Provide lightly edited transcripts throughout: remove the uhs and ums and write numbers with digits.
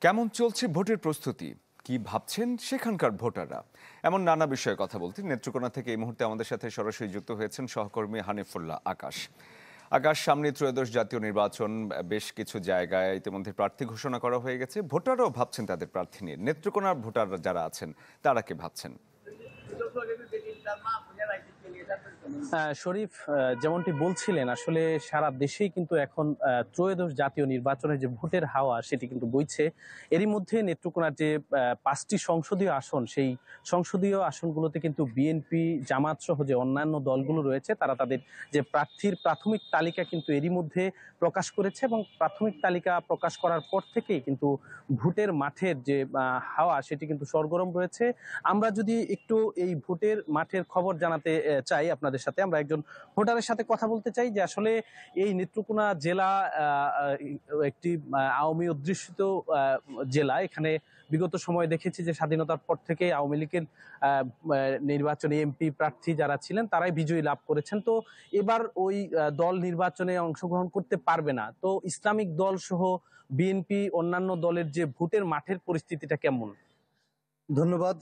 কেমন চলছে ভোটের প্রস্তুতি, কি ভাবছেন সেখানকার ভোটাররা, এমন নানা বিষয়ে কথা বলতে নেত্রকোনা থেকে এই মুহূর্তে আমাদের সাথে সরাসরি যুক্ত হয়েছেন সহকর্মী হানিফুল্লাহ আকাশ। আকাশ, সামনে ত্রয়োদশ জাতীয় নির্বাচন, বেশ কিছু জায়গায় ইতিমধ্যে প্রার্থী ঘোষণা করা হয়ে গেছে, ভোটাররাও ভাবছেন তাদের প্রার্থী নিয়ে। নেত্রকোনার ভোটাররা যারা আছেন তারা কি ভাবছেন? শরীফ, যেমনটি বলছিলেন, আসলে সারা দেশেই কিন্তু এখন ত্রয়োদশ জাতীয় নির্বাচনের যে ভোটের হাওয়া সেটি কিন্তু বইছে। এরই মধ্যে নেত্রকোনার যে 5টি সংসদীয় আসন, সেই সংসদীয় আসনগুলোতে কিন্তু বিএনপি, জামাত সহ যে অন্যান্য দলগুলো রয়েছে তারা তাদের যে প্রার্থীর প্রাথমিক তালিকা কিন্তু এরই মধ্যে প্রকাশ করেছে, এবং প্রাথমিক তালিকা প্রকাশ করার পর থেকেই কিন্তু ভোটের মাঠের যে হাওয়া সেটি কিন্তু সরগরম রয়েছে। আমরা যদি একটু এই ভোটের মাঠের খবর জানাতে চাই আপনাদের সাথে, আমরা একজন ভোটারের সাথে কথা বলতে চাই যে আসলে এই নেত্রকোনা জেলা একটি আওয়ামী অধ্যুষিত জেলা। এখানে বিগত সময় দেখেছি যে স্বাধীনতার পর থেকে আওয়ামী লীগের নির্বাচনে এমপি প্রার্থী যারা ছিলেন তারাই বিজয়ী লাভ করেছেন। তো এবার ওই দল নির্বাচনে অংশগ্রহণ করতে পারবে না। তো ইসলামিক দল সহ বিএনপি অন্যান্য দলের যে ভোটের মাঠের পরিস্থিতিটা কেমন? ধন্যবাদ।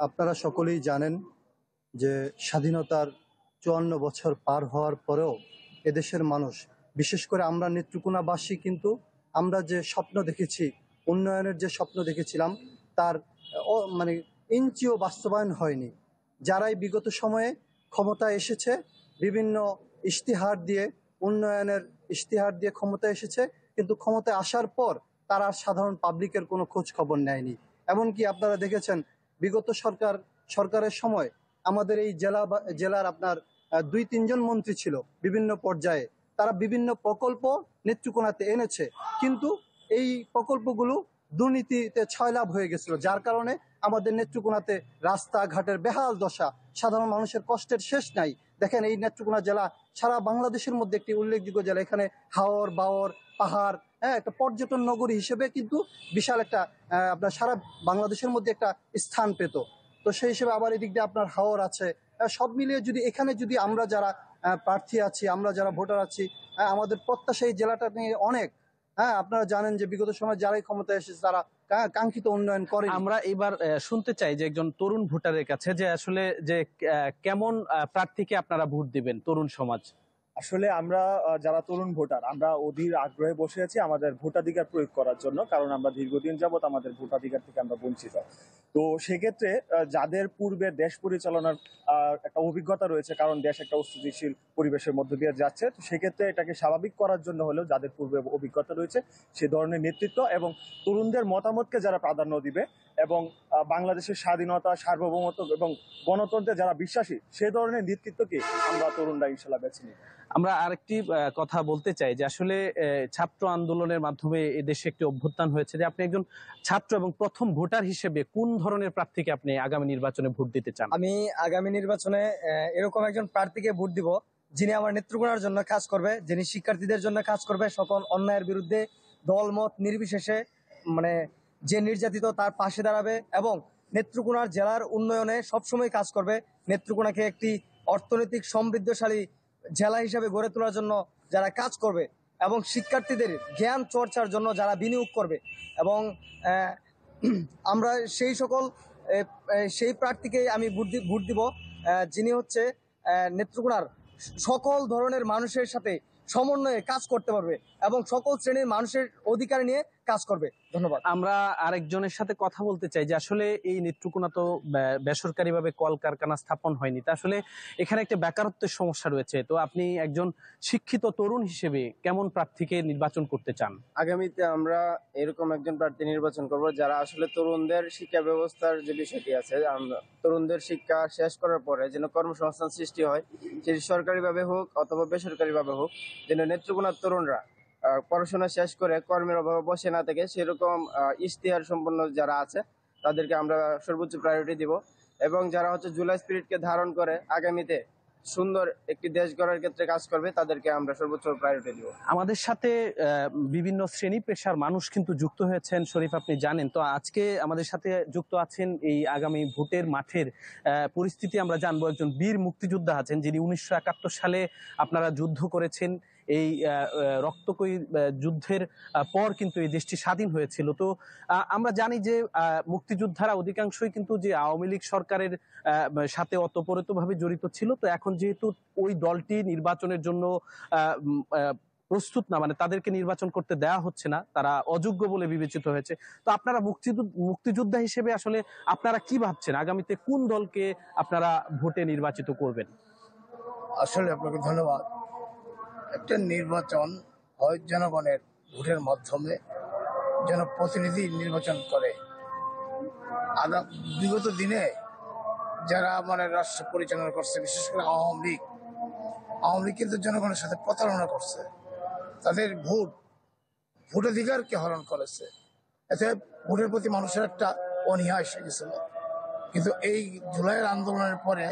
আপনারা সকলেই জানেন যে স্বাধীনতার 54 বছর পার হওয়ার পরেও এদেশের মানুষ, বিশেষ করে আমরা নেত্রকোনাবাসী, কিন্তু আমরা যে স্বপ্ন দেখেছি, উন্নয়নের যে স্বপ্ন দেখেছিলাম, তার মানে ইঞ্চিও বাস্তবায়ন হয়নি। যারাই বিগত সময়ে ক্ষমতায় এসেছে, বিভিন্ন ইশতেহার দিয়ে, উন্নয়নের ইশতেহার দিয়ে ক্ষমতায় এসেছে, কিন্তু ক্ষমতায় আসার পর তারা সাধারণ পাবলিকের কোনো খোঁজ খবর নেয়নি। এমনকি আপনারা দেখেছেন বিগত সরকারের সময় আমাদের এই জেলার আপনার 2-3 জন মন্ত্রী ছিল বিভিন্ন পর্যায়ে, তারা বিভিন্ন প্রকল্প নেত্রকোনাতে এনেছে, কিন্তু এই প্রকল্পগুলো দুর্নীতিতে ছয়লাভ হয়ে গেছিল, যার কারণে আমাদের নেত্রকোনাতে রাস্তাঘাটের বেহাল দশা, সাধারণ মানুষের কষ্টের শেষ নাই। দেখেন, এই নেত্রকোনা জেলা সারা বাংলাদেশের মধ্যে একটি উল্লেখযোগ্য জেলা। এখানে হাওর বাওর পাহাড়, একটা পর্যটন নগরী হিসেবে কিন্তু বিশাল একটা আপনার সারা বাংলাদেশের মধ্যে একটা স্থান পেত। তো সেই হিসেবে আবার এদিক দিয়ে আপনার হাওর আছে। সব মিলিয়ে যদি এখানে যদি আমরা যারা প্রার্থী আছি, আমরা যারা ভোটার আছি, আমাদের প্রত্যাশা এই জেলাটা নিয়ে অনেক। আপনারা জানেন যে বিগত সময় যারাই ক্ষমতায় এসেছে তারা কাঙ্ক্ষিত উন্নয়ন করে। আমরা এবার শুনতে চাই যে একজন তরুণ ভোটারের কাছে যে আসলে যে কেমন প্রার্থীকে আপনারা ভোট দিবেন, তরুণ সমাজ। আসলে আমরা যারা তরুণ ভোটার, আমরা অধীর আগ্রহে বসে আছি আমাদের ভোটাধিকার প্রয়োগ করার জন্য, কারণ আমরা দীর্ঘদিন যাবৎ আমাদের ভোটাধিকার থেকে আমরা বঞ্চিত। তো সেক্ষেত্রে যাদের পূর্বে দেশ পরিচালনার একটা অভিজ্ঞতা রয়েছে, কারণ দেশ একটা অস্থিতিশীল পরিবেশের মধ্য দিয়ে যাচ্ছে, তো সেক্ষেত্রে এটাকে স্বাভাবিক করার জন্য হলেও যাদের পূর্বে অভিজ্ঞতা রয়েছে সে ধরনের নেতৃত্ব এবং তরুণদের মতামতকে যারা প্রাধান্য দিবে এবং বাংলাদেশের স্বাধীনতা, সার্বভৌমত্ব এবং গণতন্ত্রে যারা বিশ্বাসী, সে ধরনের নেতৃত্বকে আমরা তরুণরা ইনশাল্লাহ বেছে নিই। আমরা আরেকটি কথা বলতে চাই যে আসলে ছাত্র আন্দোলনের মাধ্যমে এদেশে একটি অভ্যুত্থান হয়েছে, যে আপনি একজন ছাত্র এবং প্রথম ভোটার হিসেবে কোন ধরনের প্রার্থীকে আপনি আগামী নির্বাচনে ভোট দিতে চান? আমি আগামী নির্বাচনে এরকম একজন প্রার্থীকে ভোট দিব যিনি আমার নেত্রকোনার জন্য কাজ করবে, যিনি শিক্ষার্থীদের জন্য কাজ করবে, সকল অন্যায়ের বিরুদ্ধে দল মত নির্বিশেষে, মানে যে নির্যাতিত তার পাশে দাঁড়াবে এবং নেত্রকোনার জেলার উন্নয়নে সবসময় কাজ করবে। নেত্রকোনাকে একটি অর্থনৈতিক সমৃদ্ধশালী জেলা হিসেবে গড়ে তোলার জন্য যারা কাজ করবে এবং শিক্ষার্থীদের জ্ঞান চর্চার জন্য যারা বিনিয়োগ করবে, এবং আমরা সেই প্রার্থীকেই আমি ভোট দিব যিনি হচ্ছে নেত্রকোনার সকল ধরনের মানুষের সাথে সমন্বয়ে কাজ করতে পারবে এবং সকল শ্রেণীর মানুষের অধিকার নিয়ে কাজ করবে। ধন্যবাদ। আমরা আরেকজনের সাথে কথা বলতে চাই যে আসলে এই নেত্রকোনা তো বেসরকারিভাবে কলকারখানা স্থাপন হয়নি, তা আসলে এখানে একটা বেকারত্বের সমস্যা রয়েছে। তো আপনি একজন শিক্ষিত তরুণ হিসেবে কেমন প্রার্থীকে নির্বাচন করতে চান? আগামীতে আমরা এরকম একজন প্রার্থী নির্বাচন করব যারা আসলে তরুণদের শিক্ষা ব্যবস্থার যে বিষয়টি আছে, তরুণদের শিক্ষা শেষ করার পরে যেন কর্মসংস্থান সৃষ্টি হয়, সেটি সরকারিভাবে হোক অথবা বেসরকারিভাবে হোক, যেন নেত্রকোনার তরুণরা পড়াশোনা শেষ করে কর্মের অভাবে বসে না থেকে সেরকম ইশতেহার সম্পন্ন যারা আছে তাদেরকে আমরা সর্বোচ্চ প্রায়োরিটি দিব, এবং যারা হচ্ছে জুলাই স্পিরিটকে ধারণ করে আগামীতে সুন্দর একটি দেশ গড়ার ক্ষেত্রে কাজ করবে তাদেরকে আমরা সর্বোচ্চ প্রায়োরিটি দিব। আমাদের সাথে বিভিন্ন শ্রেণী পেশার মানুষ কিন্তু যুক্ত হয়েছেন, শরীফ আপনি জানেন। তো আজকে আমাদের সাথে যুক্ত আছেন এই আগামী ভোটের মাঠের পরিস্থিতি আমরা জানবো। একজন বীর মুক্তিযোদ্ধা আছেন যিনি 1971 সালে আপনারা যুদ্ধ করেছেন, এই রক্তকয়ী যুদ্ধের পর কিন্তু এই দেশটি স্বাধীন হয়েছিল। তো আমরা জানি যে মুক্তিযোদ্ধারা অধিকাংশই কিন্তু যে আওয়ামী লীগ সরকারের সাথে ওতপ্রোতভাবে জড়িত ছিল। তো এখন যেহেতু ওই দলটি নির্বাচনের জন্য প্রস্তুত না, মানে তাদেরকে নির্বাচন করতে দেওয়া হচ্ছে না, তারা অযোগ্য বলে বিবেচিত হয়েছে। তো আপনারা মুক্তিযোদ্ধা হিসেবে আসলে আপনারা কি ভাবছেন, আগামীতে কোন দলকে আপনারা ভোটে নির্বাচিত করবেন? আসলে আপনাকে ধন্যবাদ। একটা নির্বাচন হয় জনগণের ভোটের মাধ্যমে, জনপ্রতিনিধি নির্বাচন করে। বিগত দিনে যারা রাষ্ট্র পরিচালনা করছে, বিশেষ করে আওয়ামী লীগ কিন্তু জনগণের সাথে প্রতারণা করছে, তাদের ভোটাধিকারকে হরণ করেছে। এতে ভোটের প্রতি মানুষের একটা অনীহা এসে গেছিল। কিন্তু এই জুলাইয়ের আন্দোলনের পরে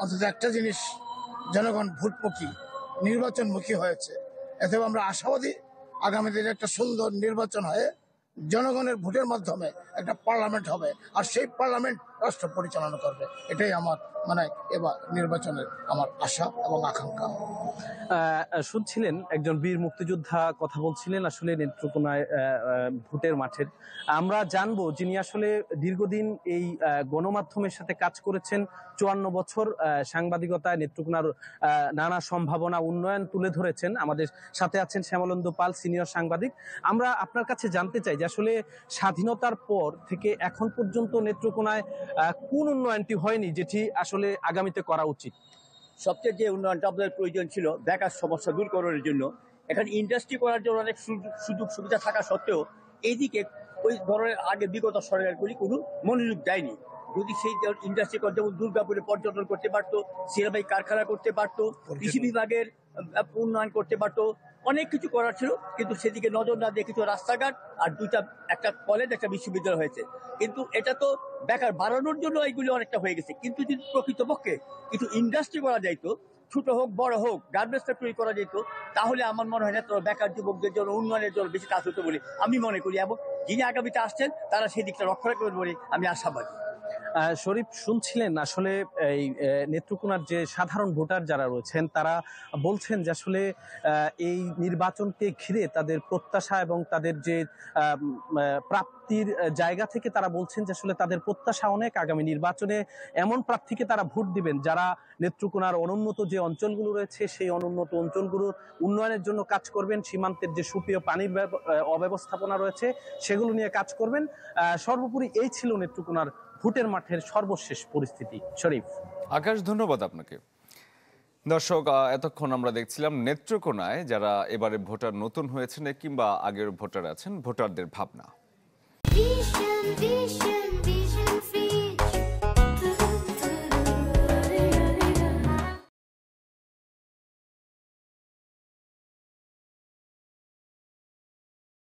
অন্তত একটা জিনিস, জনগণ ভোটমুখী, নির্বাচনমুখী হয়েছে। এতে আমরা আশাবাদী আগামী দিনে একটা সুন্দর নির্বাচন হয়ে জনগণের ভোটের মাধ্যমে একটা পার্লামেন্ট হবে, আর সেই পার্লামেন্ট রাষ্ট্র পরিচালনা করবে। এটাই আমার এবার নির্বাচনের আমার আশা এবং আকাঙ্ক্ষা। শুনছিলেন একজন বীর মুক্তিযোদ্ধা কথা বলছিলেন আসলে নেত্রকোনায় ভোটের মাঠের। আমরা জানবো যিনি আসলে দীর্ঘদিন এই গণমাধ্যমের সাথে কাজ করেছেন, 54 বছর সাংবাদিকতায় নেত্রকোনার নানা সম্ভাবনা উন্নয়ন তুলে ধরেছেন। আমাদের সাথে আছেন শ্যামলেন্দু পাল, সিনিয়র সাংবাদিক। আমরা আপনার কাছে জানতে চাই যে আসলে স্বাধীনতার পর থেকে এখন পর্যন্ত নেত্রকোনায় কোন উন্নয়নটি হয়নি যেটি আসলে আগামীতে করা উচিত? সবচেয়ে যে উন্নয়নটা আমাদের প্রয়োজন ছিল বেকার সমস্যা দূর করার জন্য, এখানে ইন্ডাস্ট্রি করার জন্য অনেক সুযোগ সুবিধা থাকা সত্ত্বেও এইদিকে ওই ধরনের আগে বিগত সরকারগুলি কোনো মনোযোগ দেয়নি। যদি সেই ইন্ডাস্ট্রি করে, যেমন দুর্গাপুরে পর্যটন করতে পারতো, সিরাবাই কারখানা করতে পারতো, কৃষি বিভাগের উন্নয়ন করতে পারতো, অনেক কিছু করার ছিল, কিন্তু সেদিকে নজর না দিয়ে কিছু রাস্তাঘাট আর একটা কলেজ, একটা বিশ্ববিদ্যালয় হয়েছে। কিন্তু এটা তো বেকার বাড়ানোর জন্য এইগুলি অনেকটা হয়ে গেছে। কিন্তু যদি প্রকৃতপক্ষে কিছু ইন্ডাস্ট্রি করা যাইতো, ছোট হোক বড় হোক, গার্মেন্টস ফ্যাক্টরি করা যেত, তাহলে আমার মনে হয় না তো বেকার যুবকদের জন্য উন্নয়নের জন্য বেশি কাজ হতো বলে আমি মনে করি, এবং যিনি আগামীতে আসছেন তারা সেই দিকটা রক্ষা করবেন বলে আমি আশাবাদী। শরীফ, শুনছিলেন আসলে এই নেত্রকোনার যে সাধারণ ভোটার যারা রয়েছেন তারা বলছেন যে আসলে এই নির্বাচনকে ঘিরে তাদের প্রত্যাশা এবং তাদের যে প্রাপ্তির জায়গা থেকে তারা বলছেন যে আসলে তাদের প্রত্যাশা অনেক। আগামী নির্বাচনে এমন প্রার্থীকে তারা ভোট দিবেন যারা নেত্রকোনার অনুন্নত যে অঞ্চলগুলো রয়েছে সেই অনুন্নত অঞ্চলগুলোর উন্নয়নের জন্য কাজ করবেন, সীমান্তের যে সুপ্রিয় পানির অব্যবস্থাপনা রয়েছে সেগুলো নিয়ে কাজ করবেন। সর্বোপরি এই ছিল নেত্রকোনার ভোটের মাঠের সর্বশেষ পরিস্থিতি। শরীফ। আকাশ, ধন্যবাদ আপনাকে। দর্শক, এতক্ষণ আমরা দেখছিলাম নেত্রকোনায় যারা এবারে ভোটার নতুন হয়েছেন কিংবা আগের ভোটার আছেন, ভোটারদের ভাবনা।